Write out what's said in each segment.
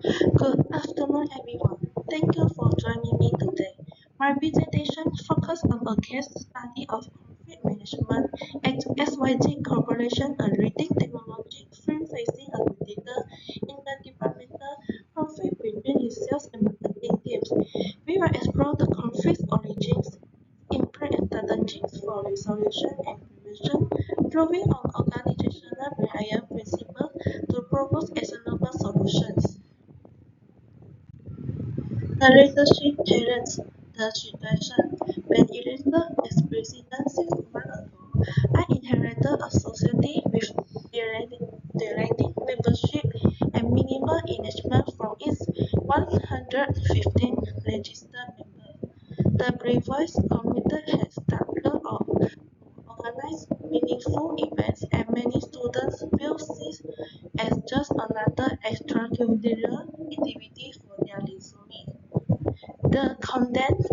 Good afternoon, everyone. Thank you for joining me today. My presentation focuses on a case study of conflict management at SYG Corporation, a leading technology firm facing a critical interdepartmental conflict between its sales and marketing teams. We will explore the conflict's origins, impact and strategies for resolution and prevention, drawing on organizational behavior principles to propose actionable solutions. The leadership challenged the situation when elected as president 6 months ago. I inherited a society with directing membership and minimal engagement from its 115 registered members. The previous committee has struggled to organize meaningful events, and many students view this as just another extracurricular activity for their resume. The condensed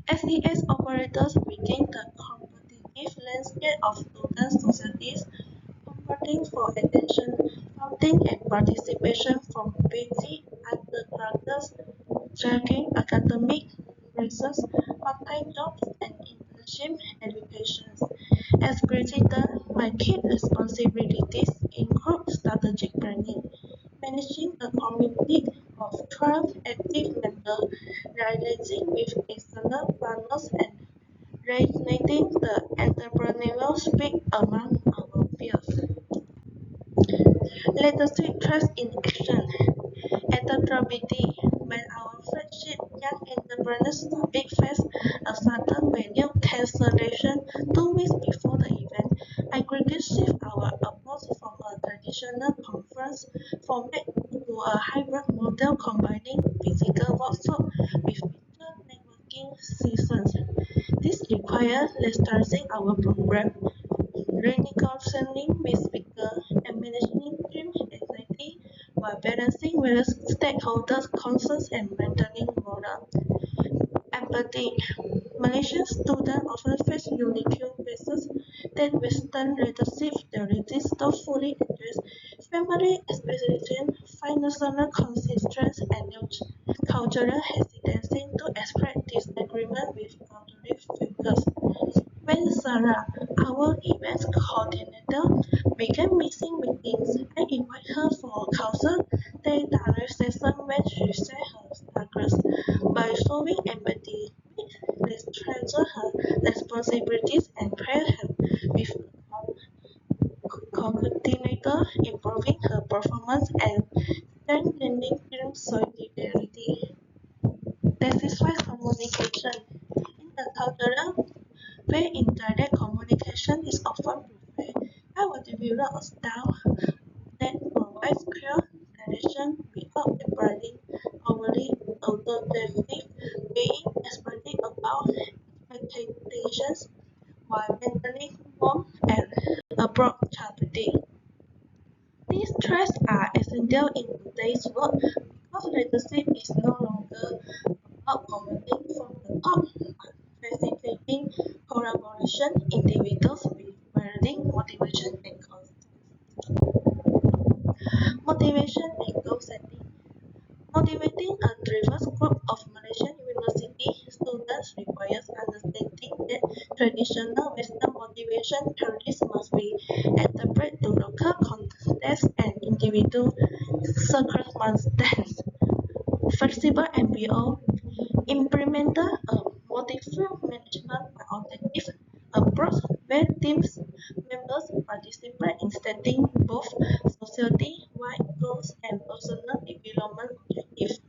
SES operators within the competitive landscape of student societies, competing for attention, funding, and participation from busy undergraduates seeking academic research, part-time jobs, and internship education. As president, my key responsibilities include strategic planning, managing a community of 12 active members, liaising with external partners, and reigniting the entrepreneurial spirit among our peers. Leadership trust in action. At the WBD, when our flagship Young Entrepreneurs Summit faced a sudden venue cancellation 2 weeks before the event, I quickly shifted our approach from a traditional conference format to a hybrid model combining physical workshops with virtual networking sessions. This required restructuring our program, renegotiating with speakers, and managing team anxiety while balancing various stakeholders' concerns and maintaining moral empathy. Malaysian students often face unique bases that Western leadership theories don't fully address: family expectations, financial constraints, and cultural hesitancy to express disagreement with authority figures. When Sarah, our events coordinator, began missing meetings, I invited her for a council day direct session where she shared her struggles. By showing empathy, we restructured her responsibilities and paired her with a coordinator, improving her performance and strengthening team solidarity. This is why communication in the cultural where indirect communication is often preferred. I will develop a style that provides clear direction without employing overly authoritative, being explicit about expectations while maintaining warmth and approachability. These traits are essential in today's world because leadership is no longer about commanding from the top, but facilitating collaboration, individuals with varying motivation and motivation and goal setting. Motivating a diverse group of Malaysian university students requires understanding that traditional Western motivation theories must be adapted to local contexts and individual circumstances. Flexible MBO implemented a motivational management objective approach where teams members participate in setting both society-wide goals and personal development objectives.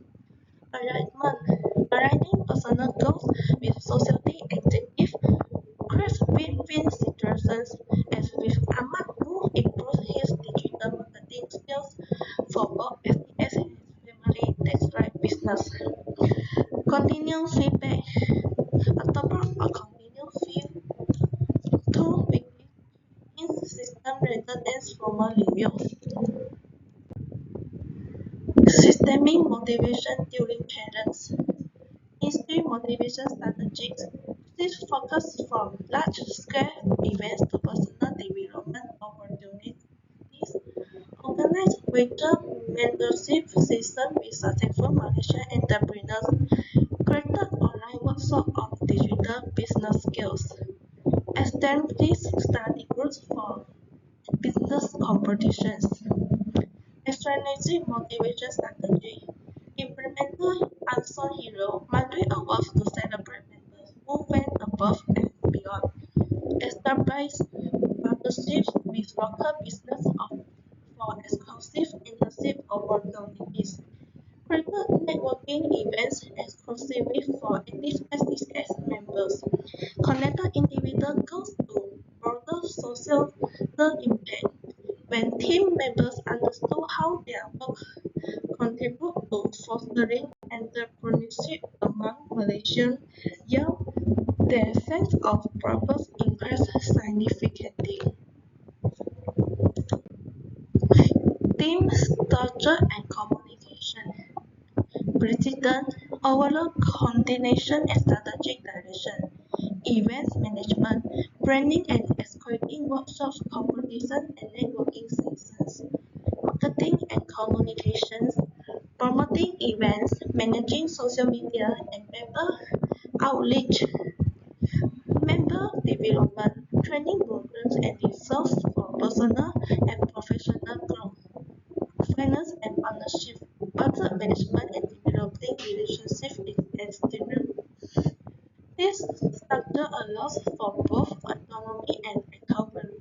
Alignment. Aligning personal goals with society objectives creates win-win situations, as with Ahmad who improves his digital marketing skills for both SDS and his family textile business. Continuous feedback. Adopt a continuous feedback tool within system rather than formal reviews. Systemic motivation during challenge. Instead motivation strategies. This focus from large-scale events to personal development opportunities. Organize greater mentorship system with successful Malaysian entrepreneurs, created online workshops on digital business skills, established study groups for business competitions, strategic motivation strategy, implemented unsung hero monthly awards to celebrate members who went above and beyond, established partnerships with local business for exclusive internship opportunities, created networking events exclusively for active SES members, connected individual goals to broader social impact. When team members understood how their work contributed to fostering entrepreneurship among Malaysian young, their sense of purpose increased significantly. Team structure and communication. President overall coordination and strategic direction, events management, planning and executing workshops, competition and networking sessions, marketing and communications, promoting events, managing social media and member outreach, member development, training programs and resources for personal and professional growth, finance and partnership, budget management and developing relationships with external. This structure allows for both autonomy and accountability,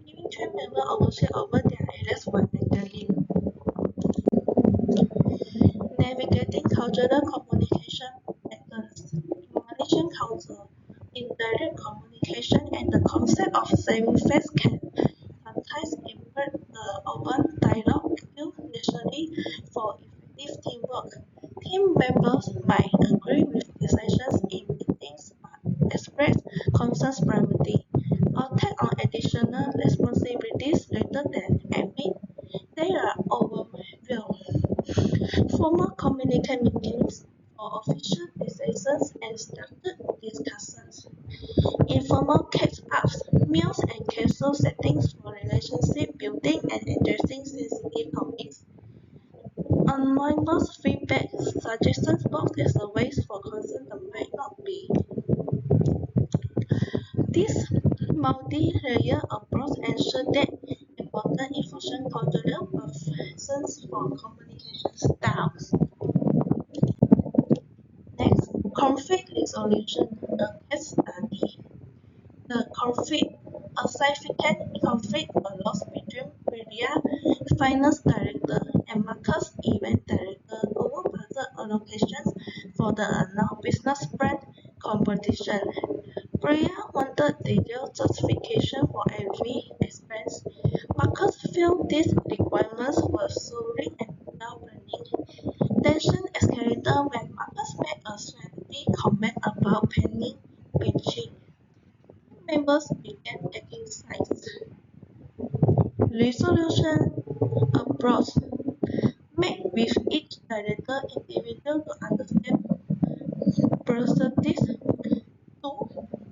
giving team members ownership over their areas while maintaining. Navigating cultural communication patterns. In Malaysian culture, indirect communication and the concept of saving face can sometimes invert the open dialogue skills necessary for effective teamwork. Team members might agree with decisions in meetings but express concerns privately, or take on additional responsibilities rather than admit they are overwhelmed. Formal communicate meetings or official decisions and structured discussions. Informal catch-ups, meals and casual settings for relationship building and addressing sensitive topics. Anonymous feedback suggestions box and surveys for concerns that might not be. This multi-layer approach ensures that important information cultural preferences for communication styles. Next, conflict resolution, a case study. The conflict, a significant conflict arose between media finance director and Marcus event director over budget allocations for the announced business plan competition. Priya wanted detailed justification for every expense. Marcus felt these requirements were soaring and without planning. Tension escalated when Marcus made a strategic comment about penny pinching. Members began taking sides. Resolution approach made with each director individual to understand perspectives to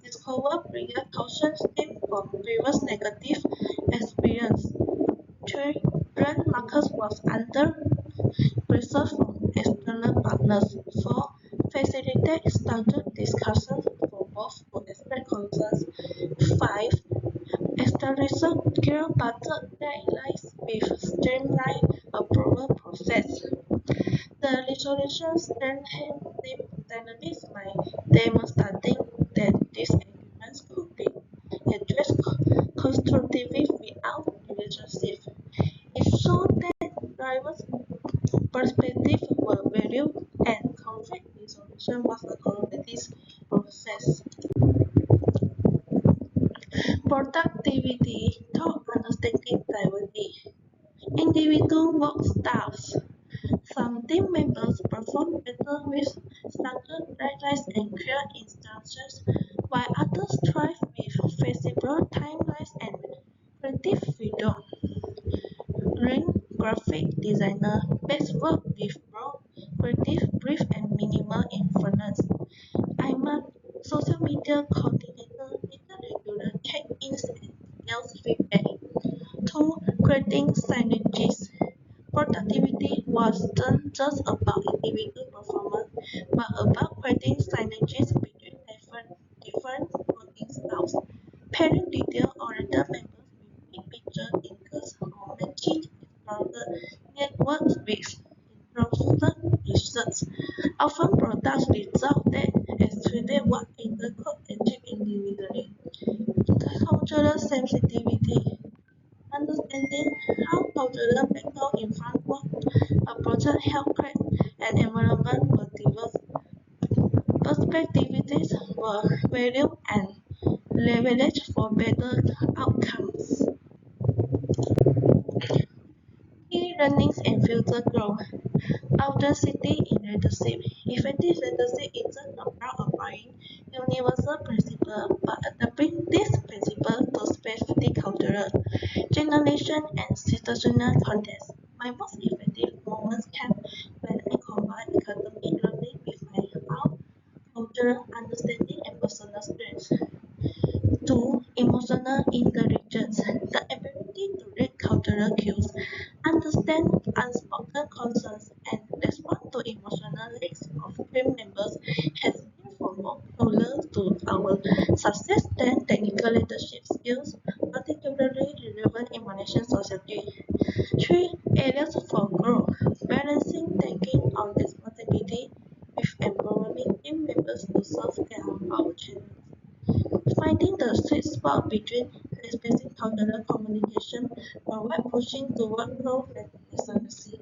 discover prior caution stemmed from previous negative experience. 3. Brand Marcus was under pressure from external partners. 4. Facilitate structured discussions for both to express concerns. 5. Establish clear budget deadlines with streamlined approval process. The resolution strengthened team dynamics by demonstrating that disagreements could be addressed constructively without relationship. It showed that diverse perspectives were valued and conflict resolution was a collaborative process. Productivity through understanding diversity. Individual work styles. Some team members perform better with structured deadlines and clear instructions, while others thrive with flexible timelines and creative freedom. Ring graphic designer best work with broad creative brief and minimal influence. I'm a social media coordinator with regular check-ins and email feedback. 2. Creating synergies. Productivity just about individual performance, but about creating synergies between different working styles. Pairing detail-oriented members with big-picture thinkers or matching explorer networks with intrusive research often produce results that exceed what either could achieve individually. Cultural sensitivity. Understanding how cultural background influence work approaches help create an environment where diverse perspectives were valued and leveraged for better outcomes. Key learnings and future growth. Authenticity in leadership. Effective leadership isn't about applying universal principles, but adapting these principles to specific cultural, generation, and situational contexts. My most effective moments come when I combine academic learning with my own cultural understanding and personal strengths. 2. Emotional intelligence, the ability to read cultural cues, understand unspoken concerns, and respond to emotional needs of team members has been for more closer to our success than technical leadership skills, particularly relevant in Malaysian society. 3. Areas for growth, balancing taking on responsibility with empowering team members to solve their own challenges. Finding the sweet spot between respecting cultural communication while pushing toward growth and excellency.